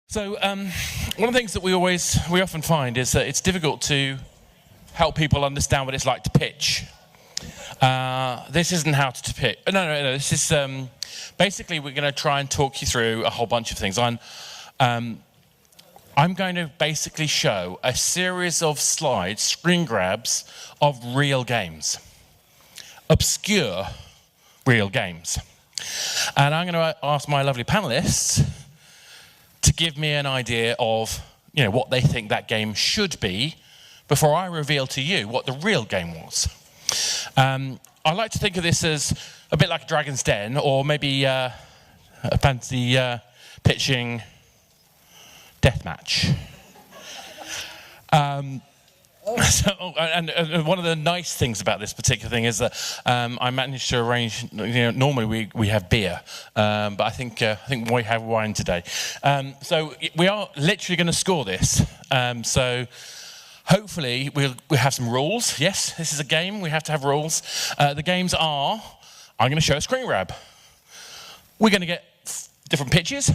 So one of the things that we often find is that it's difficult to help people understand what it's like to pitch. This isn't how to pitch. No. This is basically we're going to try and talk you through a whole bunch of things. I'm going to basically show a series of slides, screen grabs of real games, obscure real games, and I'm going to ask my lovely panelists to give me an idea of, what they think that game should be before I reveal to you what the real game was. I like to think of this as a bit like a Dragon's Den, or maybe a fancy pitching deathmatch. And one of the nice things about this particular thing is that I managed to arrange. Normally we have beer, but I think we have wine today. So we are literally going to score this. So hopefully we'll have some rules. Yes, this is a game. We have to have rules. The games are: I'm going to show a screen grab. We're going to get different pitches,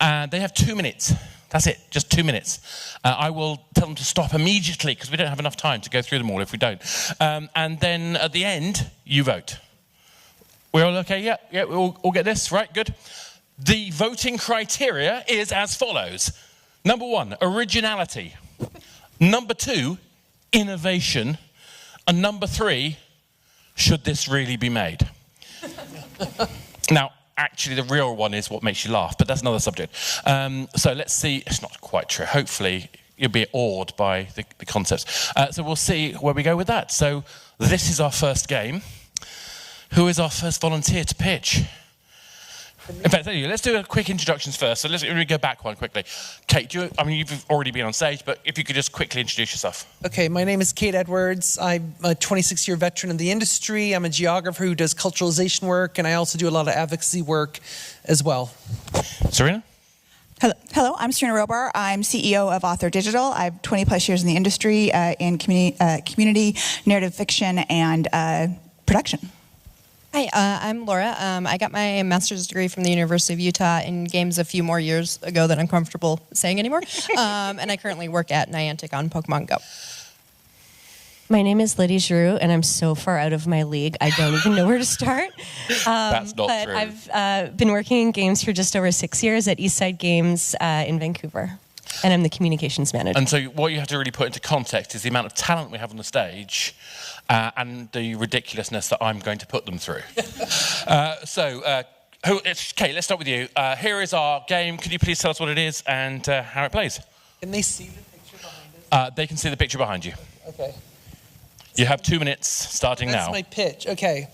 and they have 2 minutes. That's it, just 2 minutes. I will tell them to stop immediately because we don't have enough time to go through them all if we don't. And then at the end, you vote. We're all okay? Yeah, we all get this, right? Good. The voting criteria is as follows. Number 1, originality. Number 2, innovation. And number 3, should this really be made? Now, actually, the real one is what makes you laugh, but that's another subject. So let's see. It's not quite true. Hopefully, you'll be awed by the concepts. So we'll see where we go with that. So this is our first game. Who is our first volunteer to pitch? In fact, let's do a quick introductions first. So let me go back one quickly. Kate, you've already been on stage, but if you could just quickly introduce yourself. Okay, my name is Kate Edwards. I'm a 26-year veteran of the industry. I'm a geographer who does culturalization work, and I also do a lot of advocacy work as well. Serena? Hello, I'm Serena Robar. I'm CEO of AuthorDigital. I have 20 plus years in the industry in community, narrative fiction, and production. Hi, I'm Laura. I got my master's degree from the University of Utah in games a few more years ago than I'm comfortable saying anymore. And I currently work at Niantic on Pokemon Go. My name is Lidi, Giroux, and I'm so far out of my league, I don't even know where to start. That's not but true. I've been working in games for just over 6 years at Eastside Games in Vancouver. And I'm the communications manager. And so what you have to really put into context is the amount of talent we have on the stage and the ridiculousness that I'm going to put them through. Kate, let's start with you. Here is our game. Could you please tell us what it is and how it plays? Can they see the picture behind us? They can see the picture behind you. Okay. You have 2 minutes starting That's now. my pitch. Okay.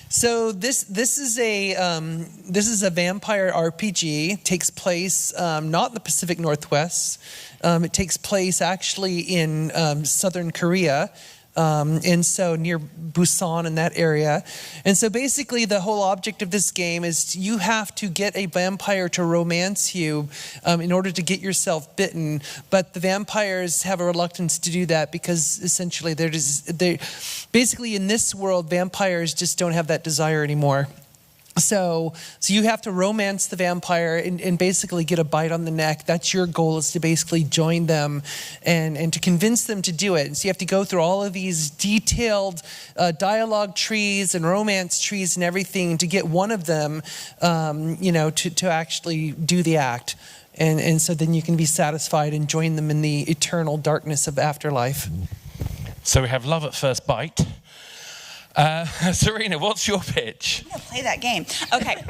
So this is a vampire RPG. It takes place not in the Pacific Northwest. It takes place actually in southern Korea. And so near Busan in that area. And so basically the whole object of this game is you have to get a vampire to romance you in order to get yourself bitten. But the vampires have a reluctance to do that because essentially basically in this world, vampires just don't have that desire anymore. So you have to romance the vampire and basically get a bite on the neck. That's your goal, is to basically join them and to convince them to do it. And so you have to go through all of these detailed dialogue trees and romance trees and everything to get one of them, to actually do the act. And so then you can be satisfied and join them in the eternal darkness of afterlife. So we have love at first bite. Serena, what's your pitch? I'm going to play that game. Okay.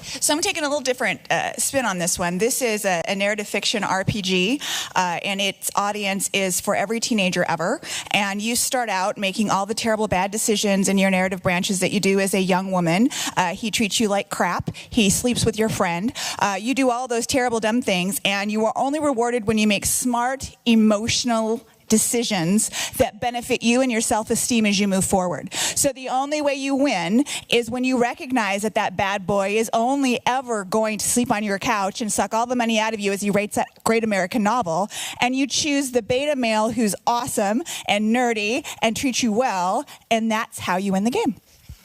So I'm taking a little different spin on this one. This is a narrative fiction RPG, and its audience is for every teenager ever. And you start out making all the terrible bad decisions in your narrative branches that you do as a young woman. He treats you like crap. He sleeps with your friend. You do all those terrible, dumb things, and you are only rewarded when you make smart, emotional decisions that benefit you and your self-esteem as you move forward. So the only way you win is when you recognize that that bad boy is only ever going to sleep on your couch and suck all the money out of you as he writes that great American novel, and you choose the beta male who's awesome and nerdy and treats you well, and that's how you win the game.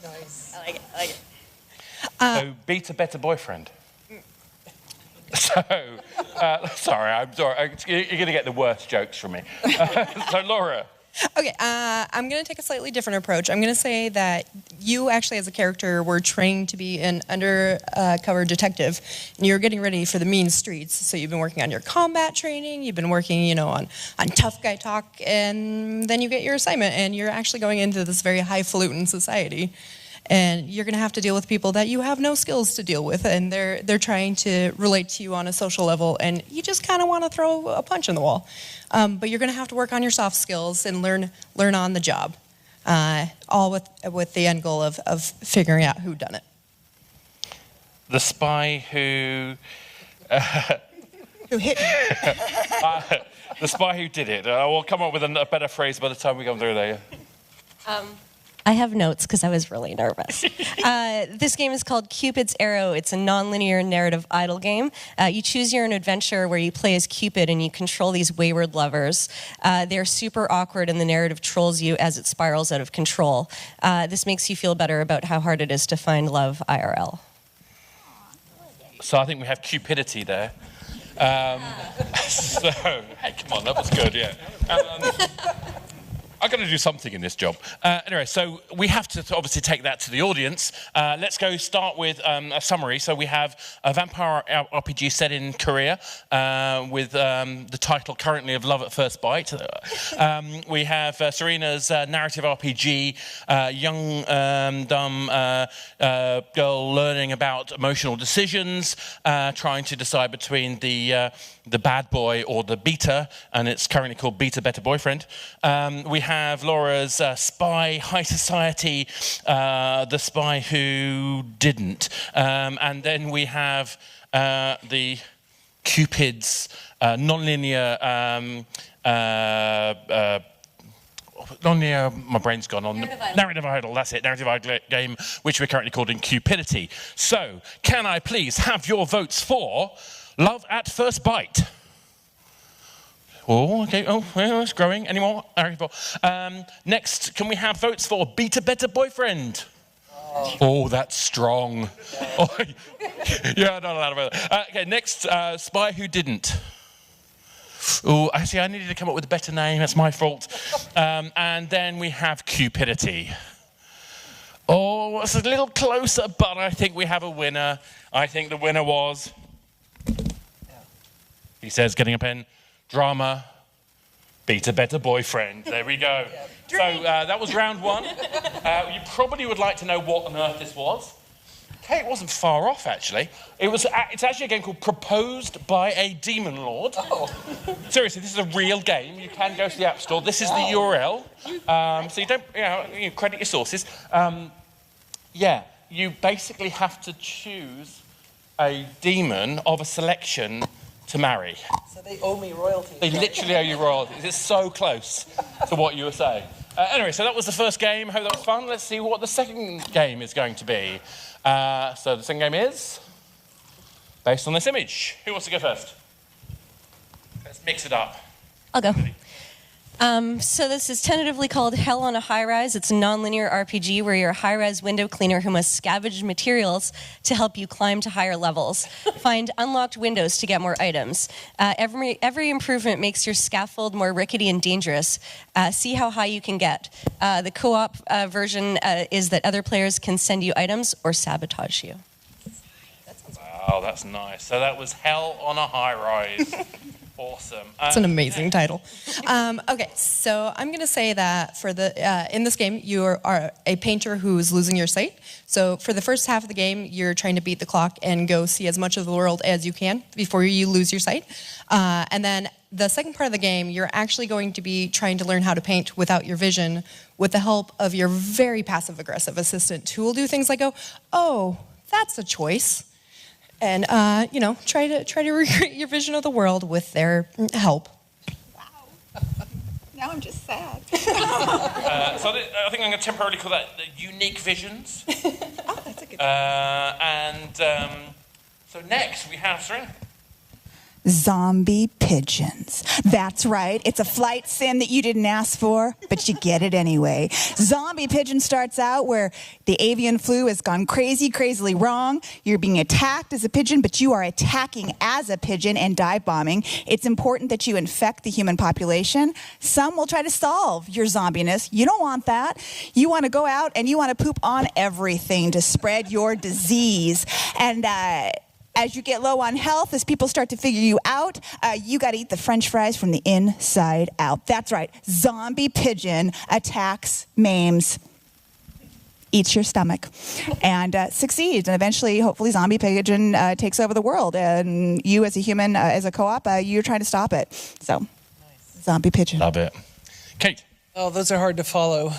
Nice. I like it. So beat a better boyfriend. So, sorry, I'm sorry. You're going to get the worst jokes from me. So, Laura. Okay, I'm going to take a slightly different approach. I'm going to say that you actually, as a character, were trained to be an undercover detective, and you're getting ready for the mean streets. So you've been working on your combat training, you've been working, on tough guy talk, and then you get your assignment, and you're actually going into this very highfalutin society. And you're going to have to deal with people that you have no skills to deal with, and they're trying to relate to you on a social level, and you just kind of want to throw a punch in the wall. But you're going to have to work on your soft skills and learn on the job, all with the end goal of figuring out who done it. The spy who... Who hit me? The spy who did it. We'll come up with a better phrase by the time we come through there. I have notes because I was really nervous. This game is called Cupid's Arrow. It's a non-linear narrative idle game. You choose your own adventure where you play as Cupid and you control these wayward lovers. They're super awkward and the narrative trolls you as it spirals out of control. This makes you feel better about how hard it is to find love IRL. So I think we have cupidity there. So, hey, come on, that was good, yeah. I've got to do something in this job. Anyway, so we have to obviously take that to the audience. Let's go start with a summary. So we have a vampire RPG set in Korea with the title currently of Love at First Bite. We have Serena's narrative RPG, young, dumb girl learning about emotional decisions, trying to decide between the bad boy or the beta, and it's currently called Beta Better Boyfriend. We have Laura's spy, high society, the spy who didn't. And then we have the Cupid's non-linear, my brain's gone on. Narrative Idle, that's it, Narrative Idle game, which we're currently calling Cupidity. So, can I please have your votes for Love at First Bite? Oh, okay. Oh, well, it's growing. Any more? Next, can we have votes for Beta Better Boyfriend? Oh, that's strong. Oh, yeah, not allowed to vote. Okay, next, Spy Who Didn't. Oh, actually, I needed to come up with a better name. That's my fault. And then we have Cupidity. Oh, it's a little closer, but I think we have a winner. I think the winner was... He says, getting a pen. Drama, Beta Better Boyfriend. There we go. So that was round one. You probably would like to know what on earth this was. Okay, it wasn't far off, actually. It's actually a game called Proposed by a Demon Lord. Oh. Seriously, this is a real game. You can go to the App Store. This is the URL. So you don't, you credit your sources. Yeah, you basically have to choose a demon of a selection to marry. So they owe me royalties. They literally owe you royalties. It's so close to what you were saying. Anyway, so that was the first game. Hope that was fun. Let's see what the second game is going to be. So the second game is based on this image. Who wants to go first? Let's mix it up. I'll go. So this is tentatively called Hell on a High-Rise. It's a non-linear RPG where you're a high-rise window cleaner who must scavenge materials to help you climb to higher levels. Find unlocked windows to get more items. Every improvement makes your scaffold more rickety and dangerous. See how high you can get. The co-op version is that other players can send you items or sabotage you. Wow, that's nice. So that was Hell on a High-Rise. Awesome. It's an amazing title. Okay, so I'm going to say that for in this game, you are a painter who's losing your sight. So for the first half of the game, you're trying to beat the clock and go see as much of the world as you can before you lose your sight. And then the second part of the game, you're actually going to be trying to learn how to paint without your vision with the help of your very passive-aggressive assistant who will do things like go, oh, that's a choice. And, try to recreate your vision of the world with their help. Wow. Now I'm just sad. So I think I'm going to temporarily call that the unique visions. Oh, that's a good so next we have Serena. Zombie pigeons. That's right. It's a flight sim that you didn't ask for, but you get it anyway. Zombie pigeon starts out where the avian flu has gone crazily wrong. You're being attacked as a pigeon, but you are attacking as a pigeon and dive bombing. It's important that you infect the human population. Some will try to solve your zombiness. You don't want that. You want to go out and you want to poop on everything to spread your disease. And as you get low on health, as people start to figure you out, you got to eat the French fries from the inside out. That's right. Zombie pigeon attacks, maims, eats your stomach, and succeeds. And eventually, hopefully, zombie pigeon takes over the world. And you, as a human, as a co-op, you're trying to stop it. So, nice. Zombie pigeon. Love it. Kate. Oh, those are hard to follow.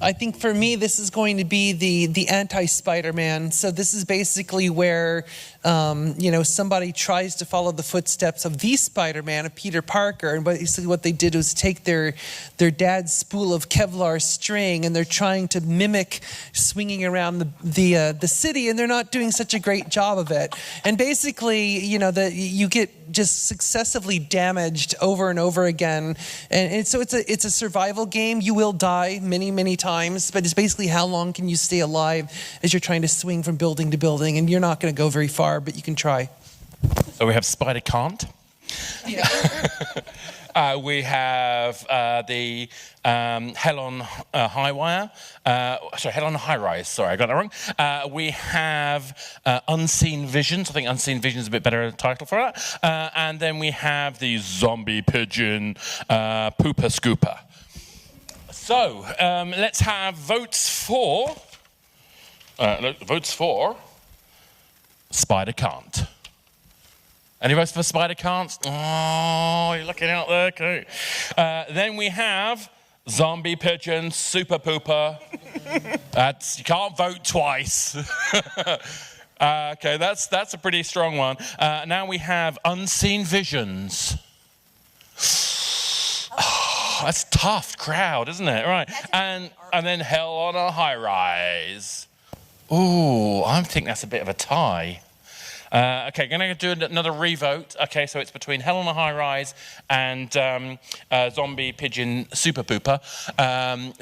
I think for me, this is going to be the anti-Spider-Man. So this is basically where, somebody tries to follow the footsteps of the Spider-Man, of Peter Parker. And basically what they did was take their dad's spool of Kevlar string, and they're trying to mimic swinging around the city, and they're not doing such a great job of it. And basically, you get just successively damaged over and over again. And so it's a survival game. You will die many times, but it's basically how long can you stay alive as you're trying to swing from building to building, and you're not going to go very far, but you can try. So we have Spider Can't. Yeah. We have the Hell on High Wire. Hell on High Rise. Sorry, I got that wrong. We have Unseen Visions. I think Unseen Visions is a bit better title for that. And then we have the Zombie Pigeon Pooper Scooper. So let's have votes for Spider Can't. Any votes for Spider Can't? Oh, you're looking out there, okay. Then we have Zombie Pigeon Super Pooper. You can't vote twice. Okay, that's a pretty strong one. Now we have Unseen Visions. Oh, that's a tough crowd, isn't it? Right. And then Hell on a High Rise. Ooh, I think that's a bit of a tie. Okay, going to do another revote. Okay, so it's between Hell on a High Rise and Zombie Pigeon Super Pooper.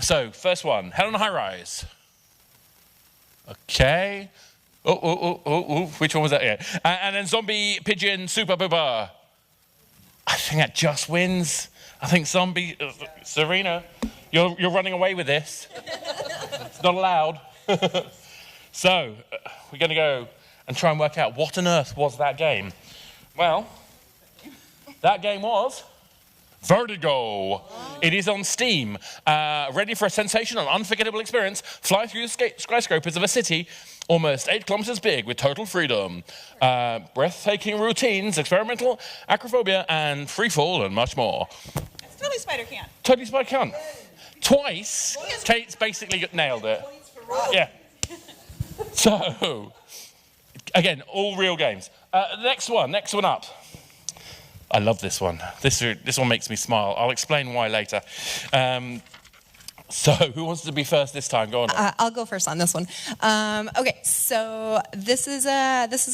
So, first one, Hell on a High Rise. Okay. Oh, which one was that? Yeah. And then Zombie Pigeon Super Pooper. I think that just wins. I think Zombie... Serena, you're running away with this. It's not allowed. So, we're going to go and try and work out what on earth was that game. Well, that game was Vertigo. It is on Steam. Ready for a sensational, unforgettable experience. Fly through the skyscrapers of a city almost 8 kilometers big with total freedom. Breathtaking routines, experimental acrophobia, and free fall, and much more. It's totally Spider Can't. Totally Spider Can't. Twice. Kate's basically nailed it. Yeah. So, again, all real games. Next one up. I love this one. This one makes me smile. I'll explain why later. So, who wants to be first this time? Go on. I'll go first on this one. Okay, so this is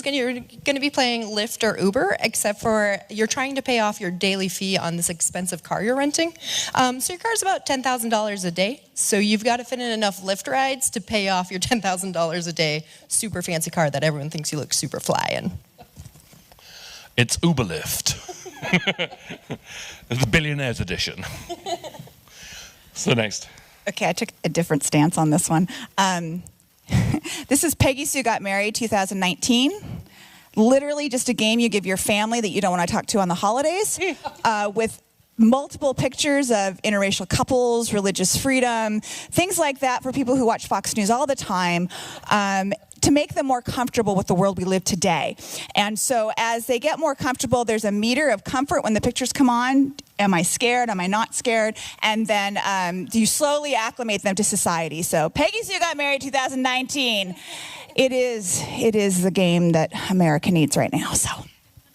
you're going to be playing Lyft or Uber, except for you're trying to pay off your daily fee on this expensive car you're renting. So your car's about $10,000 a day. So you've got to fit in enough Lyft rides to pay off your $10,000 a day super fancy car that everyone thinks you look super fly in. It's Uber Lyft. The Billionaires Edition. So next. Okay, I took a different stance on this one. This is Peggy Sue Got Married 2019. Literally just a game you give your family that you don't want to talk to on the holidays, with multiple pictures of interracial couples, religious freedom, things like that for people who watch Fox News all the time, to make them more comfortable with the world we live today. And so as they get more comfortable, there's a meter of comfort when the pictures come on. Am I scared? Am I not scared? And then you slowly acclimate them to society. So Peggy Sue Got Married 2019. It is the game that America needs right now. So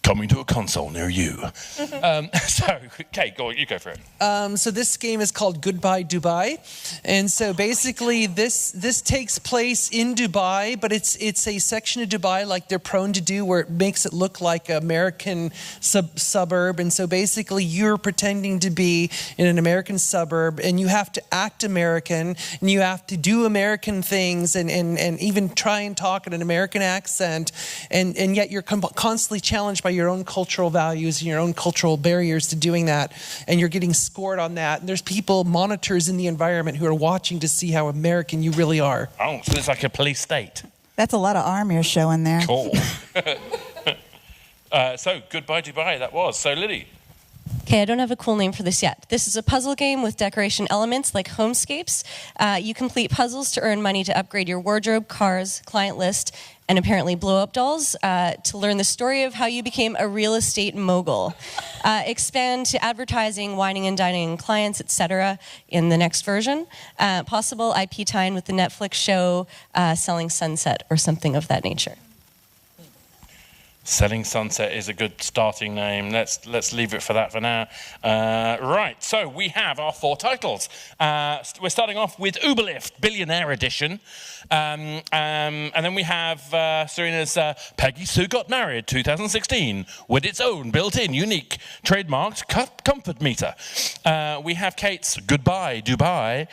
coming to a console near you. So, Kate, go on, you go for it. So this game is called Goodbye Dubai, and so basically this takes place in Dubai, but it's a section of Dubai like they're prone to do, where it makes it look like an American suburb, and so basically you're pretending to be in an American suburb, and you have to act American, and you have to do American things, and even try and talk in an American accent, and yet you're constantly challenged by your own cultural values and your own cultural barriers to doing that, and you're getting scored on that. And there's people, monitors in the environment, who are watching to see how American you really are. Oh, so it's like a police state. That's a lot of arm you're showing there. Cool. So, Goodbye Dubai, that was. So, Lidi. Okay, I don't have a cool name for this yet. This is a puzzle game with decoration elements like homescapes. You complete puzzles to earn money to upgrade your wardrobe, cars, client list, and apparently blow-up dolls to learn the story of how you became a real estate mogul. Expand to advertising, wining and dining clients, etc. in the next version. Possible IP tie-in with the Netflix show Selling Sunset or something of that nature. Selling Sunset is a good starting name. Let's leave it for that for now. Right, so we have our 4 titles. We're starting off with Uberlift, Billionaire Edition. And then we have Serena's Peggy Sue Got Married 2016 with its own built-in, unique, trademarked comfort meter. We have Kate's Goodbye Dubai,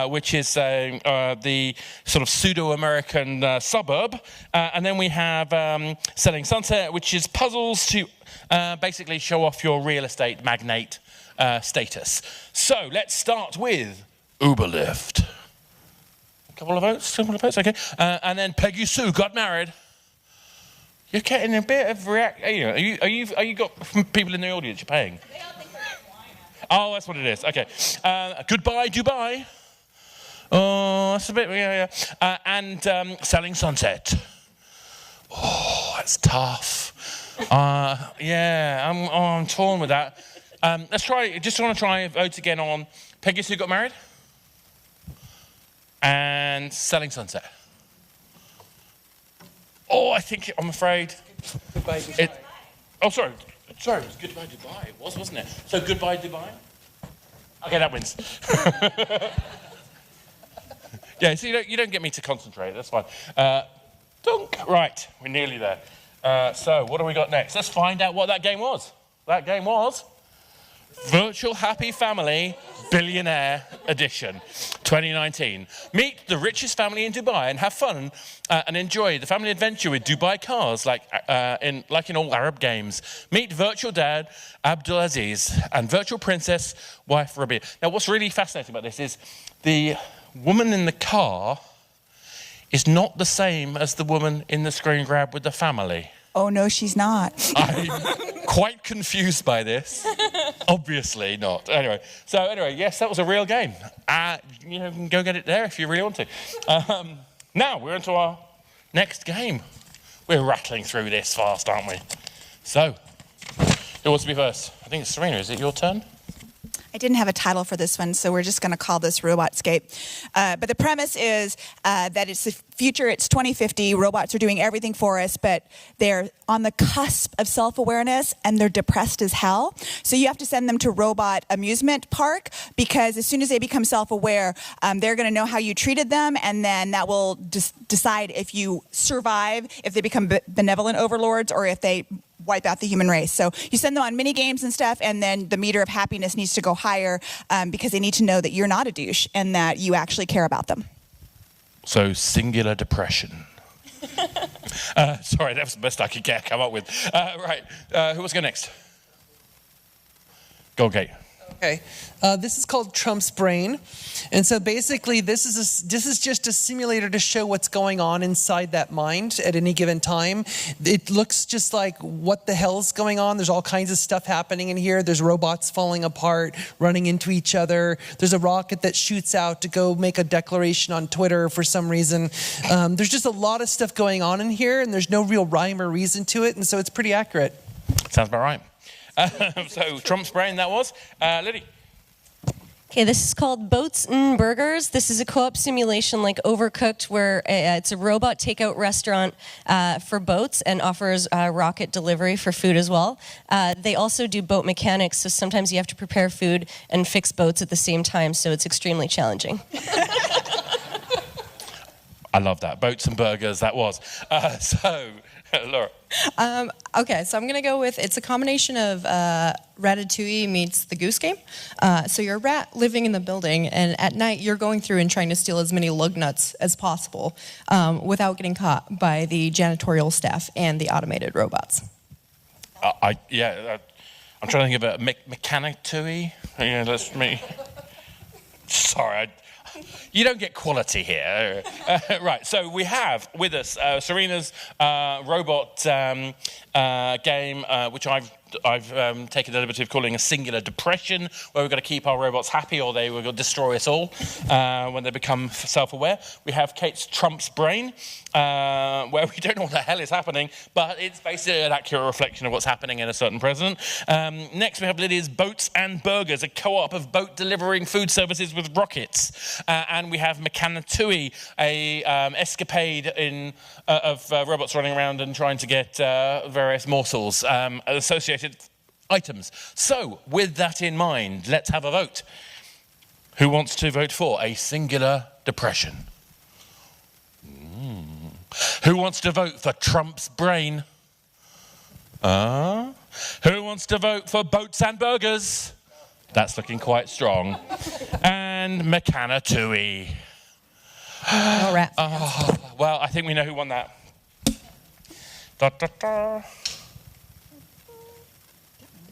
which is the sort of pseudo-American suburb. And then we have Selling Sunset, which is puzzles to basically show off your real estate magnate status. So let's start with Uberlift. Couple of votes, okay. And then Peggy Sue Got Married. You're getting a bit of are you got people in the audience you're paying? They all think we're wine. Oh, that's what it is. Okay. Goodbye Dubai. Oh, that's a bit and Selling Sunset. Oh, that's tough. I'm torn with that. Let's try. Just want to try vote again on Peggy Sue Got Married and Selling Sunset. Oh, I'm afraid. Goodbye Dubai. Sorry, it was Goodbye Dubai. It was, wasn't it? So Goodbye Dubai. Okay, that wins. Yeah, so you don't get me to concentrate. That's fine. Dunk. Right, we're nearly there. So what do we got next? Let's find out what that game was. That game was Virtual Happy Family Billionaire Edition 2019. Meet the richest family in Dubai and have fun and enjoy the family adventure with Dubai cars like in all Arab games. Meet virtual dad Abdulaziz and virtual princess wife Rabia. Now what's really fascinating about this is the woman in the car is not the same as the woman in the screen grab with the family. Oh, no, she's not. I'm quite confused by this. Obviously not. Anyway, yes, that was a real game. You can go get it there if you really want to. Now, we're into our next game. We're rattling through this fast, aren't we? So, who wants to be first? I think it's Serena. Is it your turn? I didn't have a title for this one, so we're just going to call this Robotscape. But the premise is that it's the future, it's 2050, robots are doing everything for us, but they're on the cusp of self-awareness and they're depressed as hell. So you have to send them to Robot Amusement Park, because as soon as they become self-aware, they're going to know how you treated them, and then that will decide if you survive, if they become benevolent overlords, or if they wipe out the human race. So you send them on mini games and stuff, and then the meter of happiness needs to go higher because they need to know that you're not a douche and that you actually care about them. So singular depression. Sorry, that was the best I could come up with. Right, who wants to go next? Go, Kate. Okay, this is called Trump's Brain, and so basically this is just a simulator to show what's going on inside that mind at any given time. It looks just like what the hell's going on. There's all kinds of stuff happening in here. There's robots falling apart, running into each other. There's a rocket that shoots out to go make a declaration on Twitter for some reason. There's just a lot of stuff going on in here, and there's no real rhyme or reason to it, and so it's pretty accurate. Sounds about right. So Trump's Brain, that was. Lidi. Okay, this is called Boats and Burgers. This is a co-op simulation like Overcooked, where it's a robot takeout restaurant for boats and offers rocket delivery for food as well. They also do boat mechanics, so sometimes you have to prepare food and fix boats at the same time, so it's extremely challenging. I love that. Boats and burgers, that was. Laura. Okay, so I'm going to go with, it's a combination of Ratatouille meets the Goose Game. So you're a rat living in the building, and at night you're going through and trying to steal as many lug nuts as possible without getting caught by the janitorial staff and the automated robots. I'm trying to think about Mechanatouille. Yeah, that's me. Sorry, you don't get quality here. Right, so we have with us Serena's robot game, which I've taken the liberty of calling a singular depression, where we've got to keep our robots happy or they will destroy us all when they become self-aware. We have Kate's Trump's Brain, where we don't know what the hell is happening, but it's basically an accurate reflection of what's happening in a certain president. Next we have Lidi's Boats and Burgers, a co-op of boat delivering food services with rockets. And we have Mechanatouille, a escapade of robots running around and trying to get various morsels associated items. So, with that in mind, let's have a vote. Who wants to vote for a singular depression? Who wants to vote for Trump's Brain? Who wants to vote for Boats and Burgers? That's looking quite strong. And Mechanatouille. All right. Well, I think we know who won that. Da, da, da.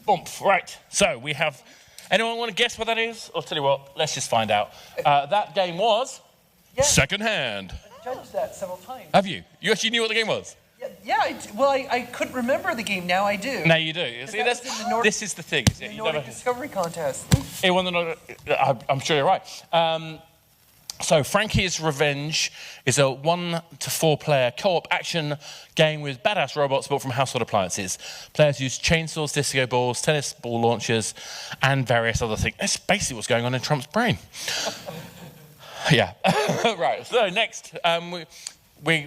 Boomp. Right, so we have... Anyone want to guess what that is? Or tell you what, let's just find out. That game was Second Hand. I judged that several times. Have you? You actually knew what the game was? I couldn't remember the game. Now I do. Now you do. See, this is the thing. The Nordic Discovery Contest. It won the Nordic... I'm sure you're right. So Frankie's Revenge is a 1 to 4 player co-op action game with badass robots built from household appliances. Players use chainsaws, disco balls, tennis ball launchers, and various other things. That's basically what's going on in Trump's brain. Yeah. Right. So next, we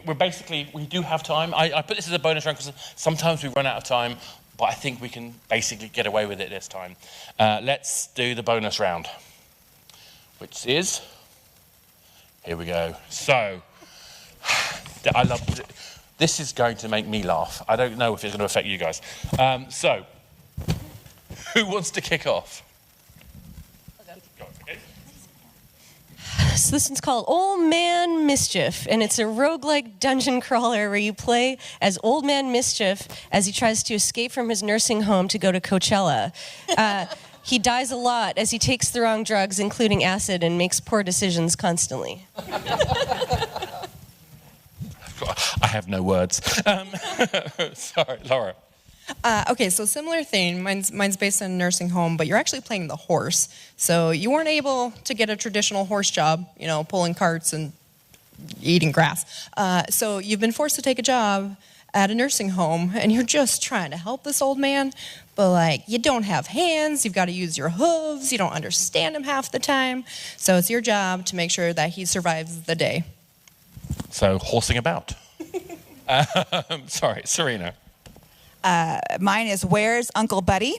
do have time. I put this as a bonus round because sometimes we run out of time, but I think we can basically get away with it this time. Let's do the bonus round, which is... Here we go. So, I love this. Is going to make me laugh. I don't know if it's going to affect you guys. So, who wants to kick off? Okay. So this one's called Old Man Mischief, and it's a roguelike dungeon crawler where you play as Old Man Mischief as he tries to escape from his nursing home to go to Coachella. He dies a lot as he takes the wrong drugs, including acid, and makes poor decisions constantly. I have no words. Sorry, Laura. Okay, so similar thing. Mine's based in a nursing home, but you're actually playing the horse. So you weren't able to get a traditional horse job, pulling carts and eating grass. So you've been forced to take a job at a nursing home, and you're just trying to help this old man, but you don't have hands, you've got to use your hooves, you don't understand him half the time, so it's your job to make sure that he survives the day. So, horsing about. Sorry, Serena. Mine is Where's Uncle Buddy?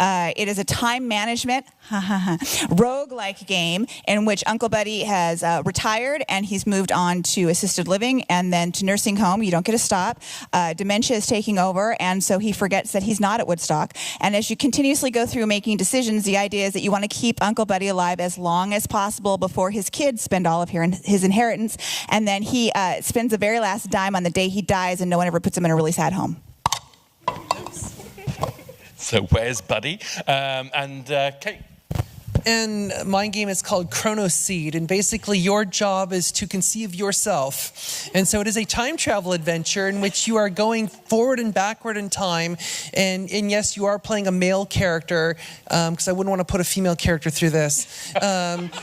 It is a time management roguelike game in which Uncle Buddy has retired and he's moved on to assisted living and then to nursing home. You don't get to stop. Dementia is taking over, and so he forgets that he's not at Woodstock. And as you continuously go through making decisions, the idea is that you want to keep Uncle Buddy alive as long as possible before his kids spend all of his inheritance, and then he spends the very last dime on the day he dies, and no one ever puts him in a really sad home. So where's Buddy? And Kate? And my game is called Chrono Seed, and basically your job is to conceive yourself. And so it is a time travel adventure in which you are going forward and backward in time, and yes, you are playing a male character, because I wouldn't want to put a female character through this.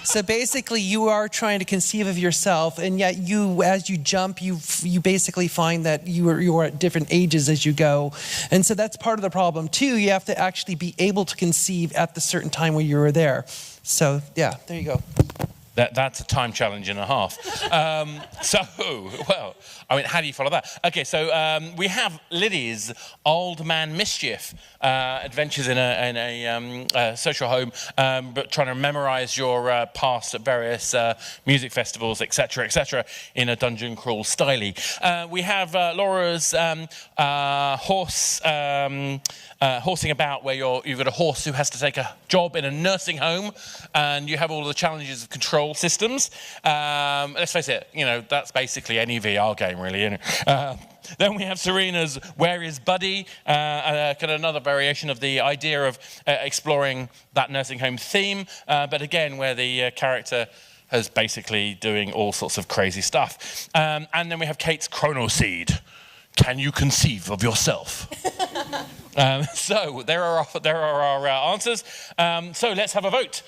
So basically you are trying to conceive of yourself, and yet as you jump, you basically find that you are at different ages as you go. And so that's part of the problem too. You have to actually be able to conceive at the certain time where you were there. So yeah, there you go. That's a time challenge and a half. Well, I mean, how do you follow that? Okay, so we have Lidi's Old Man Mischief adventures in a social home, but trying to memorize your past at various music festivals, etc., in a dungeon crawl style. We have Laura's horsing about, where you've got a horse who has to take a job in a nursing home, and you have all the challenges of control systems. Let's face it, that's basically any VR game, really. Then we have Serena's Where is Buddy? Kind of another variation of the idea of exploring that nursing home theme, but again, where the character is basically doing all sorts of crazy stuff. And then we have Kate's Chrono Seed. Can you conceive of yourself? So there are our answers. So let's have a vote.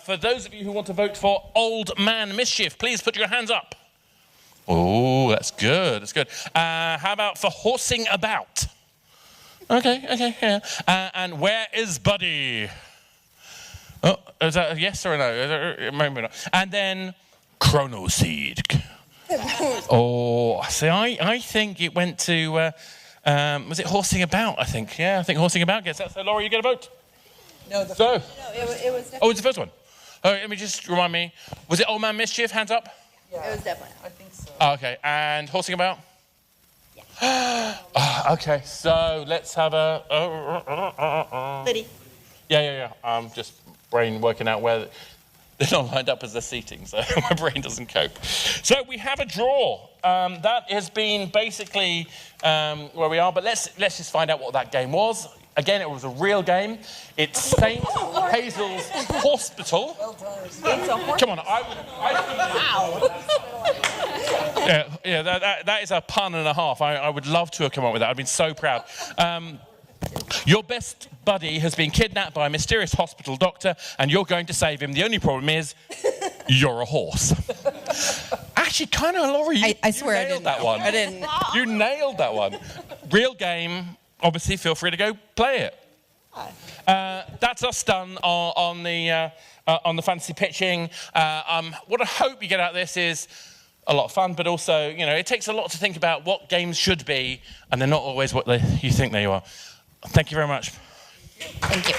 For those of you who want to vote for Old Man Mischief, please put your hands up. Oh, that's good. That's good. How about for Horsing About? Okay, yeah. And Where is Buddy? Oh, is that a yes or a no? Maybe not. And then Chrono Seed. Oh, see, I think it went to, was it Horsing About, I think? Yeah, I think Horsing About gets that. So, Laura, you get a vote? No, it was definitely... Oh, it's the first one. Oh, let me just remind me. Was it Old Man Mischief? Hands up? Yeah. It was definitely. I think so. Oh, okay, and Horsing About? Yeah. Okay, so let's have a... Lidi. Yeah. I'm just brain working out where... They're not lined up as they're seating, so my brain doesn't cope. So we have a draw. That has been basically where we are, but let's just find out what that game was. Again, it was a real game. It's St. Hazel's Hospital. Well done. It's a horse. Come on, Yeah, that is a pun and a half. I would love to have come up with that. I've been so proud. Your best buddy has been kidnapped by a mysterious hospital doctor, and you're going to save him. The only problem is, you're a horse. Actually, kind of, Laura, I swear I didn't. That one. I didn't. You nailed that one. Real game. Obviously, feel free to go play it. That's us done on the fantasy pitching. What I hope you get out of this is a lot of fun, but also, it takes a lot to think about what games should be, and they're not always what you think they are. Thank you very much. Thank you.